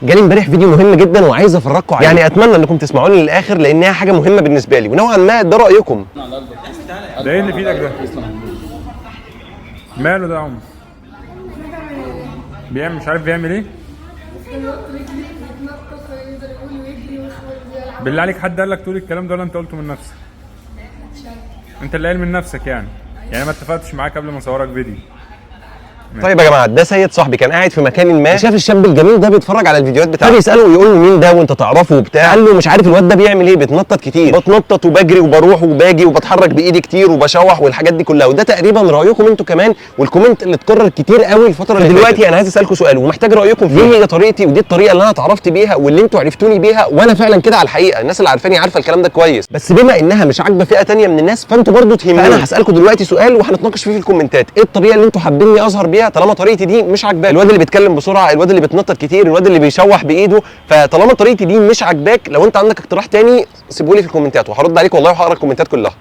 جالي امبارح فيديو مهم جدا وعايز افرجكم عليه، يعني اتمنى انكم تسمعوني للاخر لانها حاجه مهمه بالنسبه لي ونوعا ما ده رايكم. ده ايه اللي في ايدك ده؟ ماله ده يا عم؟ بيعمل مش عارف بيعمل ايه؟ بالله عليك حد قال لك تقول الكلام ده ولا انت قلته من نفسك؟ انت اللي قايل من نفسك يعني ما اتفقتش معاك قبل ما اصورك فيديو. طيب يا جماعه، ده سيد صاحبي كان قاعد في مكان ما، شاف الشاب الجميل ده بيتفرج على الفيديوهات بتاعته، فبيساله ويقول له مين ده وانت تعرفه وبتاع. قال له مش عارف الواد ده بيعمل ايه، بيتنطط كتير. بتنطط وبجري وبروح وباجي وبتحرك بايدي كتير وبشوح والحاجات دي كلها، وده تقريبا رايكم انتوا كمان، والكومنت اللي اتكرر كتير قوي الفتره اللي دلوقتي انا عايز اسالكم سؤال ومحتاج رايكم فيه. هي طريقتي ودي الطريقه اللي انا اتعرفت بيها واللي انتوا عرفتوني بيها، وانا فعلا كده على الحقيقه. الناس اللي عارفاني عارفه الكلام ده كويس، بس بما انها مش عاجبه فئه ثانيه من الناس فانتوا برضو تهموني. فانا هسالكم دلوقتي سؤال وهنتناقش فيه في الكومنتات. ايه الطريقه اللي انتوا حابيني اظهر بيها طالما طريقتي دي مش عاجباك؟ الواد اللي بيتكلم بسرعه، الواد اللي بيتنطط كتير، الواد اللي بيشوح بايده. فطالما طريقتي دي مش عاجباك، لو انت عندك اقتراح تاني سيبه لي في الكومنتات وهرد عليك والله وهقرا الكومنتات كلها.